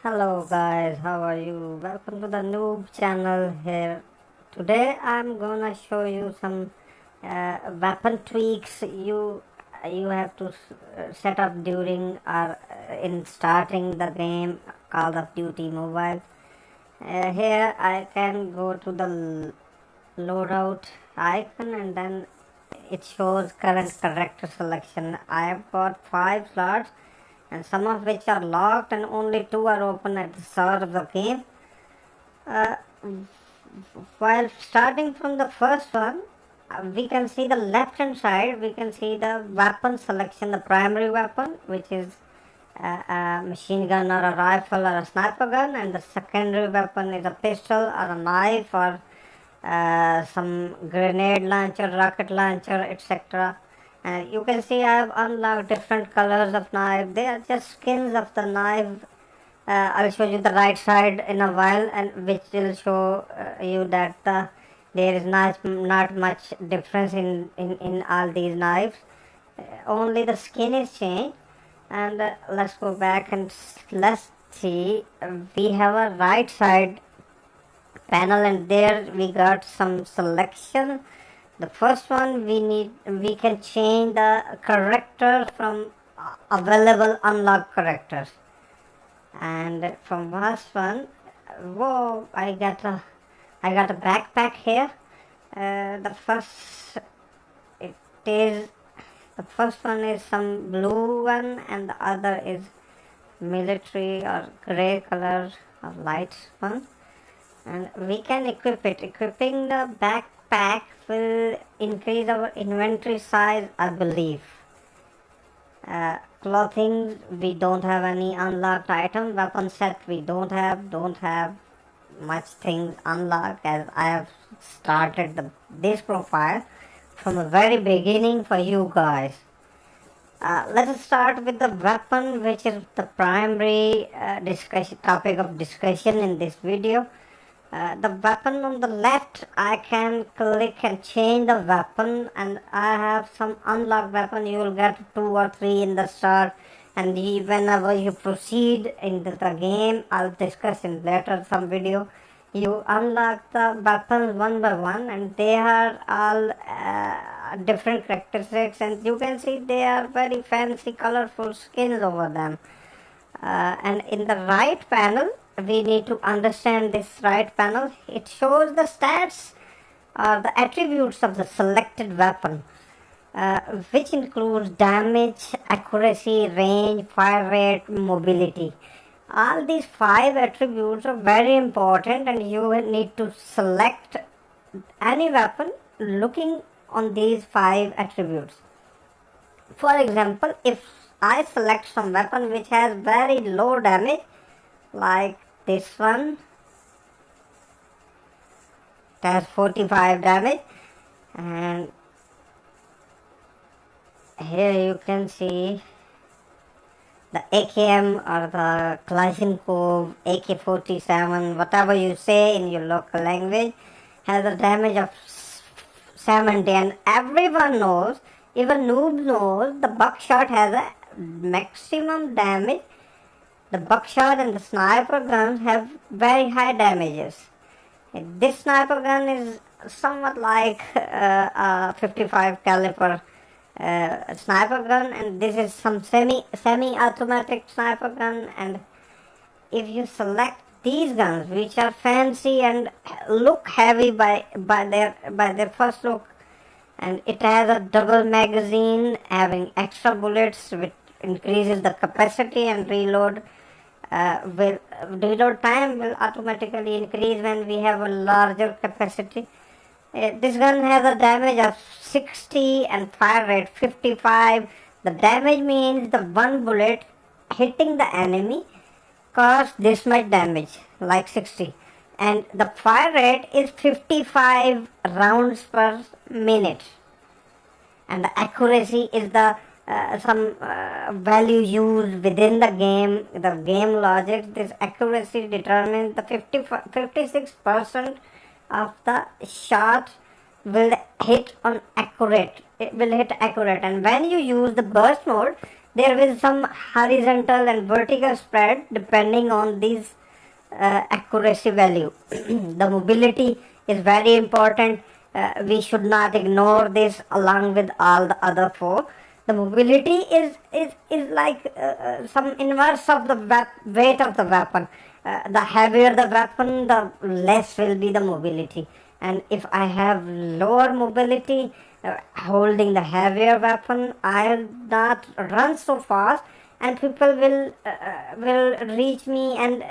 Hello guys, how are you? Welcome to the noob channel here. Today I'm gonna show you some weapon tweaks you have to set up during or in starting the game Call of Duty Mobile. Here I can go to the loadout icon and then it shows current character selection. I have got 5 slots and some of which are locked and only 2 are open at the start of the game. Uh, while starting from the first one, we can see the left hand side, we can see the weapon selection, the primary weapon, which is a machine gun or a rifle or a sniper gun, and the secondary weapon is a pistol or a knife or some grenade launcher, rocket launcher, etc. And you can see I have unlocked different colors of knife. They are just skins of the knife. I'll show you the right side in a while, and which will show you that there is not much difference in all these knives. Only the skin is changed. And let's go back and let's see. We have a right side panel, and there we got some selection. The first one we can change the character from available unlocked characters. And from last one, whoa, I got a backpack here. The first it is the first one is some blue one, and the other is military or gray color or light one. And we can equip it. Equipping the backpack will increase our inventory size, I believe. Clothing, we don't have any unlocked item. Weapon set, we don't have much things unlocked, as I have started this profile from the very beginning for you guys. Let us start with the weapon, which is the primary topic of discussion in this video. The weapon on the left, I can click and change the weapon, and I have some unlocked weapon. You will get 2 or 3 in the start, and whenever you proceed into the game, I'll discuss in later some video. You unlock the weapons one by one, and they are all different characteristics, and you can see they are very fancy, colorful skins over them. And in the right panel, we need to understand this right panel. It shows the stats or the attributes of the selected weapon, which includes damage, accuracy, range, fire rate, mobility. All these 5 attributes are very important, and you will need to select any weapon looking on these 5 attributes. For example, if I select some weapon which has very low damage, like this one, it has 45 damage, and here you can see the AKM or the Kalashnikov, AK-47, whatever you say in your local language, has a damage of 70, and everyone knows, even noob knows, the buckshot has a maximum damage. The buckshot and the sniper guns have very high damages. This sniper gun is somewhat like a 55 caliber sniper gun, and this is some semi-automatic sniper gun. And if you select these guns, which are fancy and look heavy by their first look, and it has a double magazine having extra bullets, which increases the capacity, and reload time will automatically increase when we have a larger capacity. This gun has a damage of 60 and fire rate 55. The damage means the one bullet hitting the enemy cause this much damage, like 60. And the fire rate is 55 rounds per minute. And the accuracy is the some value used within the game logic. This accuracy determines the 56% of the shot will hit accurate. It will hit accurate, and when you use the burst mode, there is some horizontal and vertical spread depending on these accuracy value. The mobility is very important. We should not ignore this along with all the other four. The mobility is like some inverse of the weight of the weapon. The heavier the weapon, the less will be the mobility. And if I have lower mobility, holding the heavier weapon, I'll not run so fast, and people will reach me, and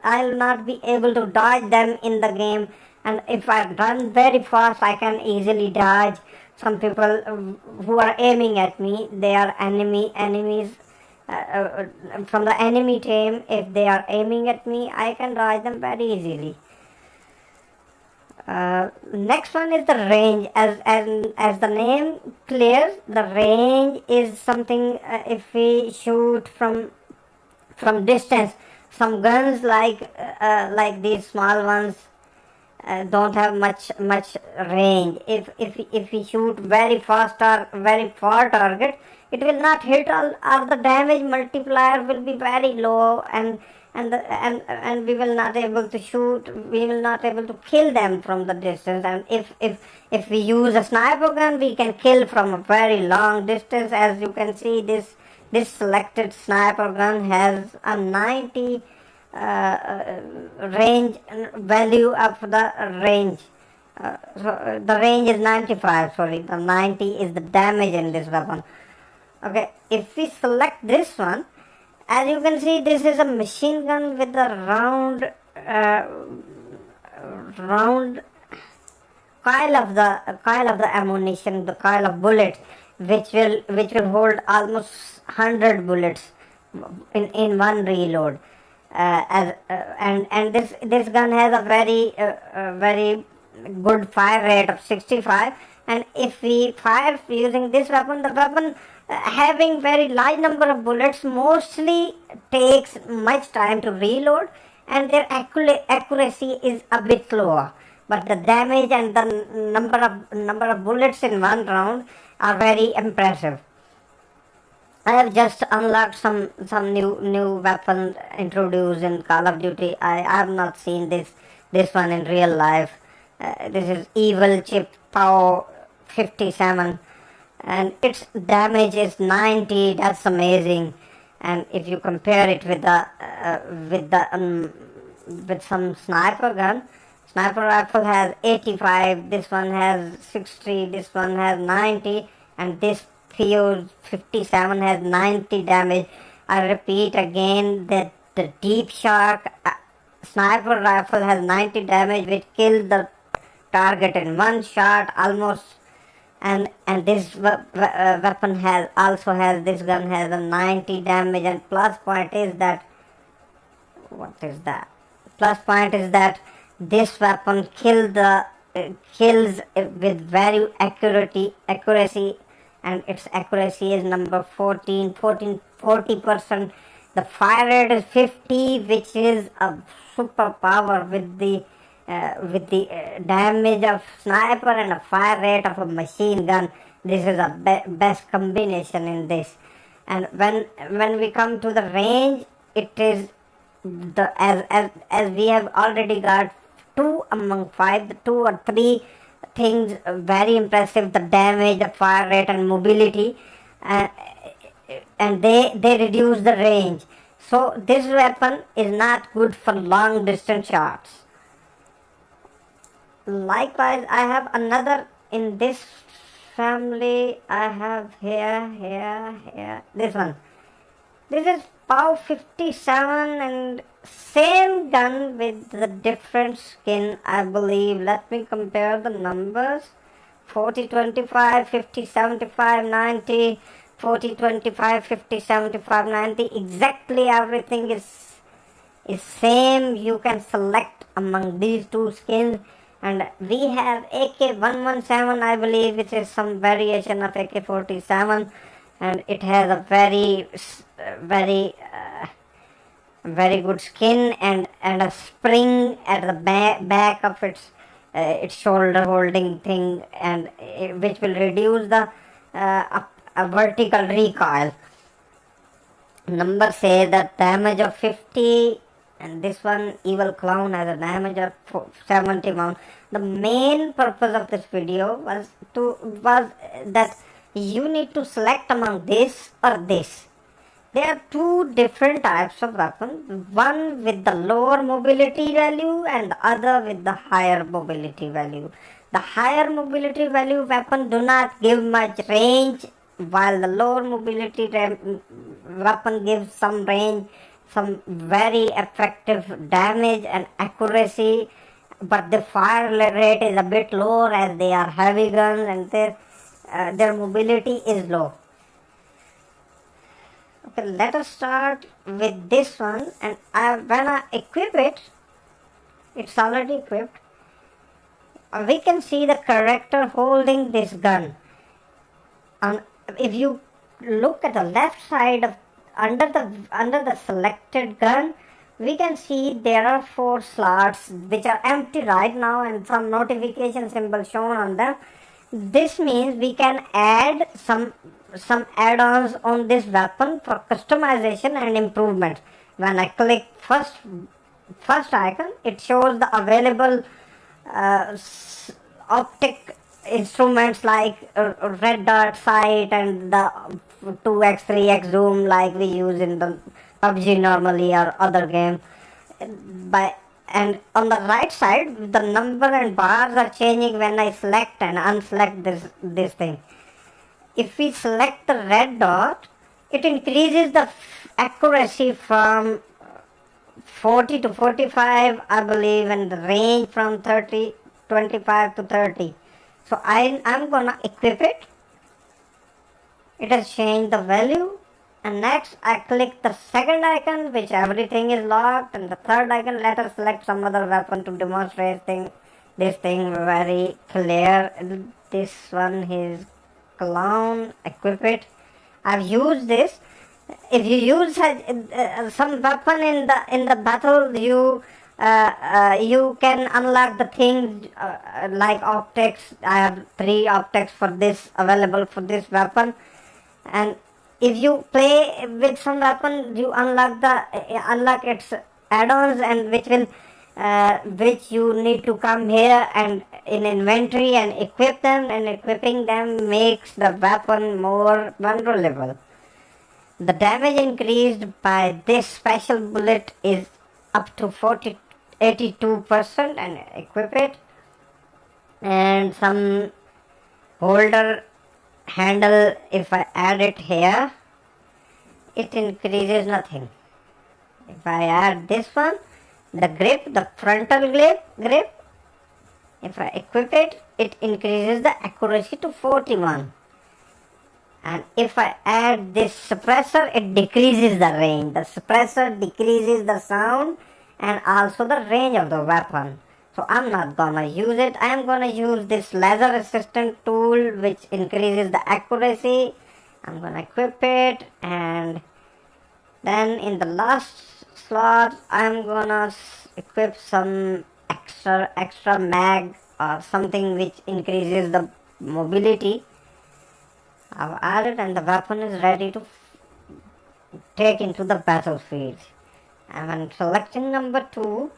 I'll not be able to dodge them in the game. And if I run very fast, I can easily dodge some people who are aiming at me. They are enemies from the enemy team. If they are aiming at me, I can dodge them very easily. Next one is the range. As the name clears, the range is something. If we shoot from distance, some guns like these small ones don't have much range. If we shoot very fast or very far target, it will not hit. All the damage multiplier will be very low, and we will not able to shoot. We will not able to kill them from the distance. And if we use a sniper gun, we can kill from a very long distance. As you can see, this selected sniper gun has a 90 range value of the range. So the range is 95. Sorry, the 90 is the damage in this weapon. Okay, if we select this one, as you can see, this is a machine gun with a round coil of the ammunition, the coil of bullets, which will hold almost 100 bullets in one reload. And this gun has a very good fire rate of 65. And if we fire using this weapon, the weapon having very large number of bullets mostly takes much time to reload, and their accuracy is a bit lower. But the damage and the number of bullets in one round are very impressive. I have just unlocked some new weapons introduced in Call of Duty. I have not seen this one in real life. This is Evil Chip Power 57, and its damage is 90. That's amazing. And if you compare it with some sniper gun, sniper rifle has 85. This one has 60. This one has 90, and this PO 57 has 90 damage. I repeat again that the Deep Shark sniper rifle has 90 damage, which kills the target in one shot almost. And this weapon this gun has a 90 damage. And plus point is that, what is that? Plus point is that this weapon kills with very accuracy, and its accuracy is number 40%. The fire rate is 50, which is a superpower with the damage of sniper and a fire rate of a machine gun. This is a best combination in this. And when we come to the range, it is as we have already got 2 among 5, the 2 or 3 things very impressive: the damage, the fire rate, and mobility, and they reduce the range. So this weapon is not good for long distance shots. Likewise, I have another in this family. I have here this one. This is POW 57, and same gun with the different skin, I believe. Let me compare the numbers. 40, 25, 50, 75, 90, 40, 25, 50, 75, 90. Exactly everything is same. You can select among these two skins. And we have AK-117, I believe, which is some variation of AK-47. And it has a very good skin and a spring at the back of its shoulder holding thing, and which will reduce the a vertical recoil. Number say that damage of 50, and this one evil clown has a damage of 71. The main purpose of this video was that you need to select among this or this. There are two different types of weapon, one with the lower mobility value and the other with the higher mobility value. The higher mobility value weapon do not give much range, while the lower mobility weapon gives some range, some very effective damage and accuracy, but the fire rate is a bit lower as they are heavy guns and their mobility is low. Okay, let us start with this one, and when I equip it, it's already equipped. We can see the character holding this gun. And if you look at the left side of under the selected gun, we can see there are 4 slots which are empty right now and some notification symbol shown on them. This means we can add some add-ons on this weapon for customization and improvement. When I click first icon, it shows the available optic instruments like red dot sight and the 2x 3x zoom like we use in the PUBG normally or other game. And on the right side, the number and bars are changing when I select and unselect this thing. If we select the red dot, it increases the accuracy from 40 to 45, I believe, and the range from 25 to 30. So I'm gonna equip it. It has changed the value. And next I click the second icon, which everything is locked, and the third icon, let us select some other weapon to demonstrate this thing very clear. This one is clown, equip it. I've used this. If you use some weapon in the battle, you can unlock the things like optics. I have 3 optics for this available for this weapon, and if you play with some weapon, you unlock its add-ons, and which you need to come here and in inventory and equip them, and equipping them makes the weapon more vulnerable. The damage increased by this special bullet is up to 82%, and equip it. And some holder handle, if I add it here, it increases nothing. If I add this one, the grip, the frontal grip, if I equip it, it increases the accuracy to 41. And if I add this suppressor, it decreases the range. The suppressor decreases the sound and also the range of the weapon. So I'm not gonna use it. I'm gonna use this laser assistant tool, which increases the accuracy. I'm gonna equip it, and then in the last slot, I'm gonna equip some extra mag or something which increases the mobility. I've added, and the weapon is ready to take into the battlefield. And when selecting number 2,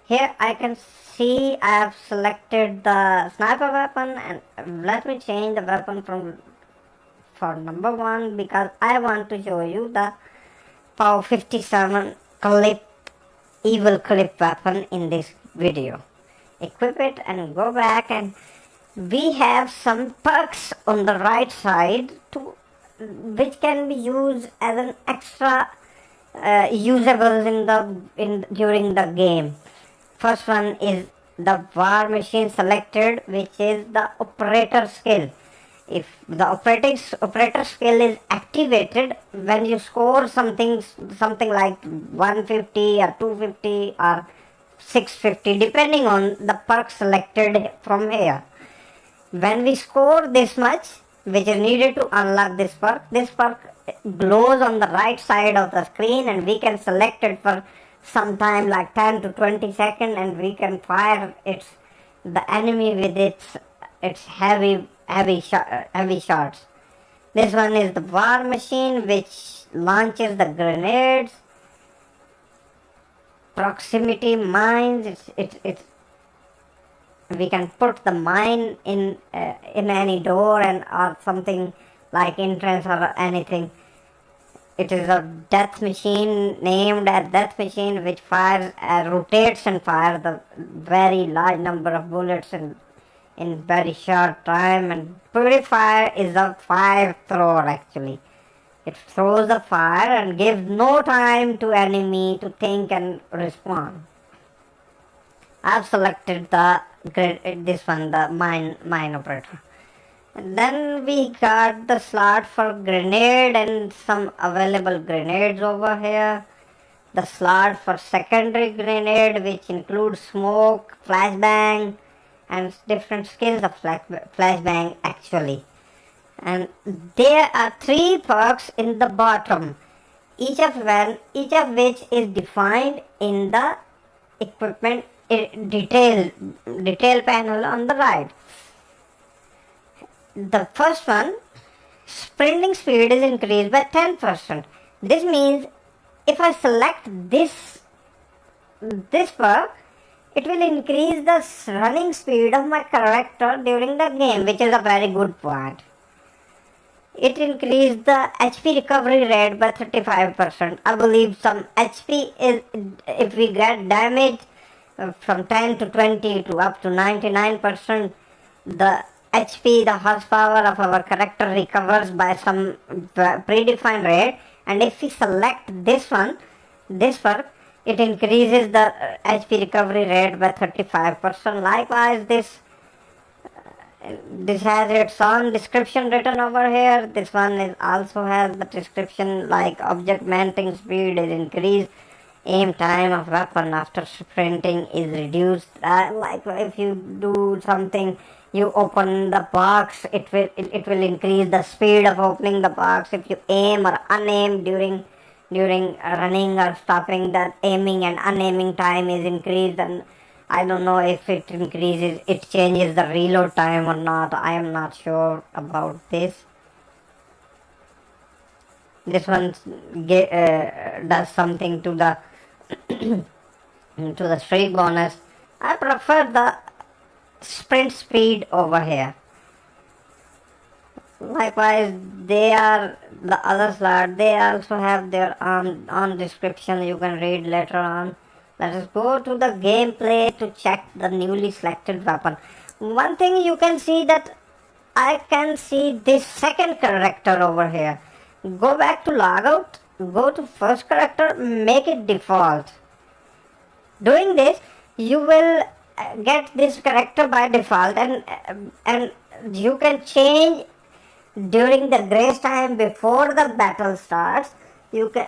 here I can see I have selected the sniper weapon, and let me change the weapon for number 1 because I want to show you the POW 57 evil clip weapon in this video. Equip it and go back, and we have some perks on the right side which can be used as an extra usable during the game. First one is the war machine selected, which is the operator skill. If the operator skill is activated when you score something like 150 or 250 or 650, depending on the perk selected from here. When we score this much, which is needed to unlock this perk glows on the right side of the screen, and we can select it for some time like 10 to 20 seconds, and we can fire the enemy with its heavy shots. This one is the war machine which launches the grenades. Proximity mines. It's we can put the mine in any door and or something like entrance or anything. It is a death machine named as death machine which fires rotates and fires the very large number of bullets in very short time. And purifier is a fire thrower actually. It throws the fire and gives no time to enemy to think and respond. I've selected this one, the mine operator. And then we got the slot for grenade and some available grenades over here. The slot for secondary grenade, which includes smoke, flashbang, and different skills of flashbang actually. And there are 3 perks in the bottom, each of which is defined in the equipment detail panel on the right. The first one, sprinting speed is increased by 10%. This means if I select this perk, it will increase the running speed of my character during the game, which is a very good point. It increased the HP recovery rate by 35%. I believe some HP is, if we get damage from 10 to 20 to up to 99%, the HP, the horsepower of our character recovers by some predefined rate. And if we select this perk, it increases the HP recovery rate by 35%. Likewise, this has its own description written over here. This one is also has the description like object mounting speed is increased, aim time of weapon after sprinting is reduced. Like if you do something, you open the box, it will increase the speed of opening the box. If you aim or unaim during running or stopping, that aiming and unaiming time is increased. And I don't know if it changes the reload time or not. I am not sure about this. This one does something to the to the streak bonus. I prefer the sprint speed over here. Likewise, they are the other slot. They also have their own description. You can read later on. Let us go to the gameplay to check the newly selected weapon. One thing you can see that I can see this second character over here. Go back to logout, go to first character, make it default. Doing this, you will get this character by default, and you can change during the grace time before the battle starts. You can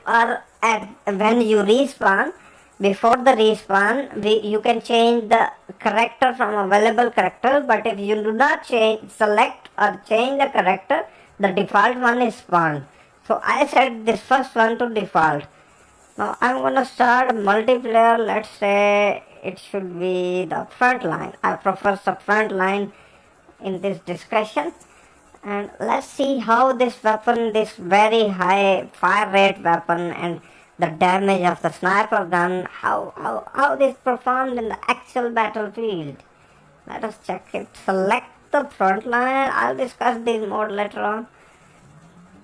or at when you respawn. Before the respawn, you can change the character from available characters, but if you do not select or change the character, the default one is spawned. So I set this first one to default. Now I'm gonna start multiplayer. Let's say it should be the front line. I prefer the front line in this discussion. And let's see how this weapon, this very high fire rate weapon and the damage of the sniper gun, how this performed in the actual battlefield. Let us check it. Select the front line. I'll discuss this more later on.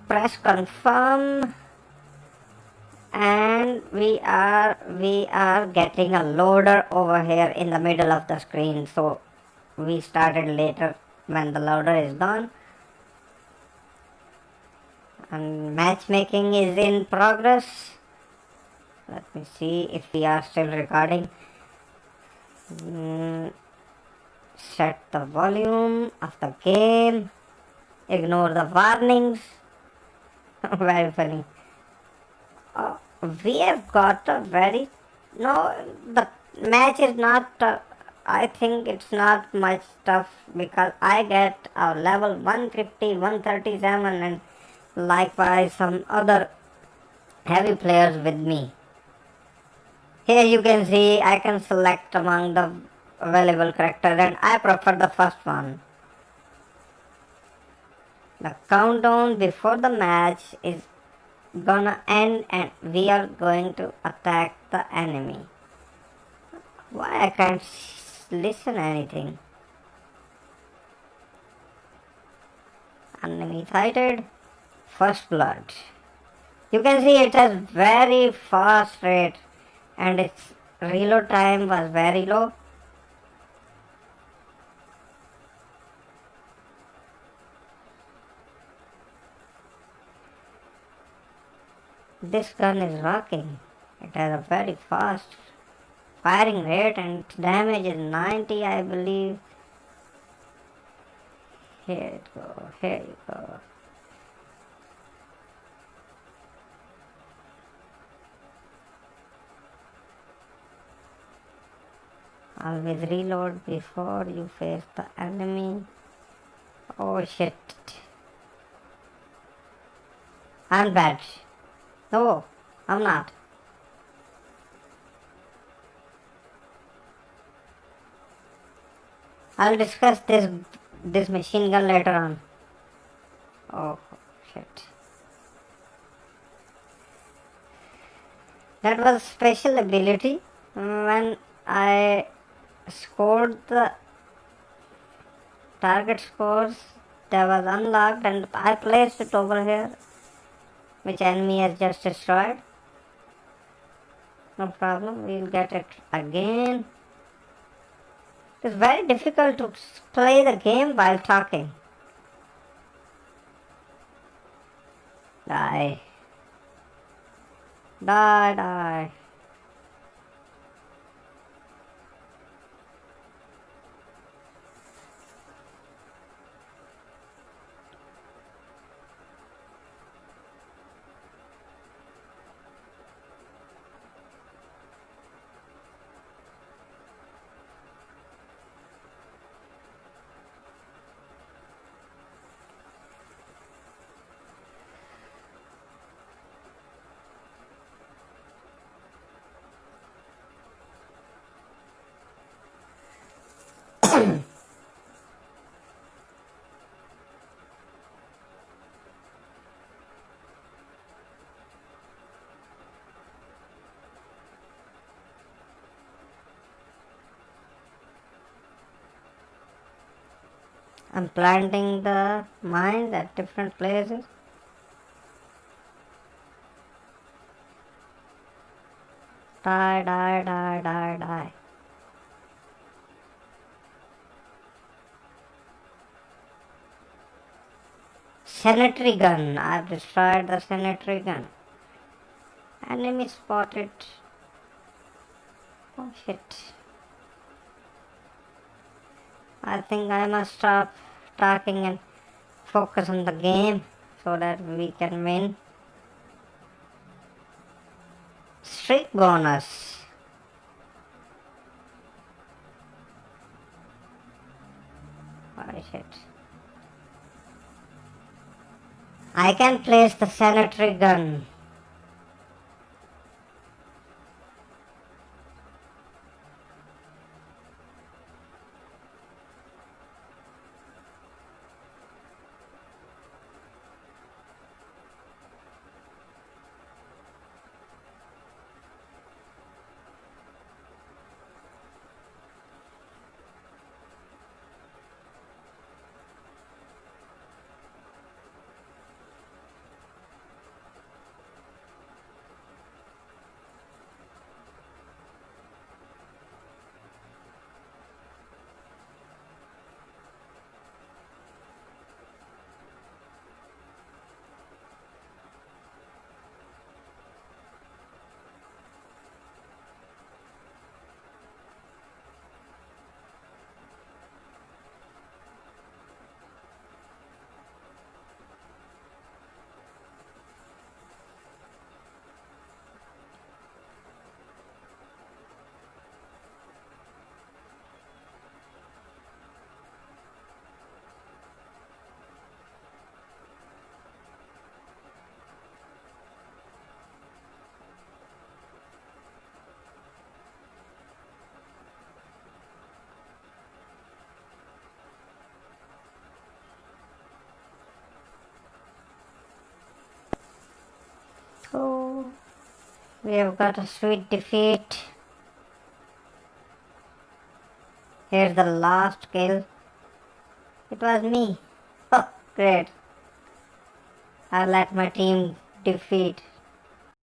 Press confirm, and we are getting a loader over here in the middle of the screen. So we started later when the loader is done. And matchmaking is in progress. Let me see if we are still recording. Set the volume of the game. Ignore the warnings. Very funny. We have got a very... No, the match is not... I think it's not much tough because I get a level 150, 137 and likewise some other heavy players with me. Here you can see I can select among the available characters and I prefer the first one. The countdown before the match is gonna end and we are going to attack the enemy. Why I can't listen anything? Enemy sighted. First blood. You can see it has very fast rate and its reload time was very low. This gun is rocking. It has a very fast firing rate and its damage is 90, I believe. Here it goes, here you go. Always reload before you face the enemy. Oh shit. I'm bad. No, I'm not. I'll discuss this machine gun later on. Oh shit. That was special ability when I scored the target scores that was unlocked and I placed it over here, which enemy has just destroyed. No problem, we'll get it again. It's very difficult to play the game while talking. Die. Die, die. I'm planting the mines at different places. Die, die, die, die, die. Sanitary gun. I've destroyed the sanitary gun. Enemy spotted. Oh shit. I think I must stop talking and focus on the game so that we can win. Streak bonus. Oh shit. I can place the sanitary gun. We have got a sweet defeat. Here's the last kill. It was me. Oh, great. I let my team defeat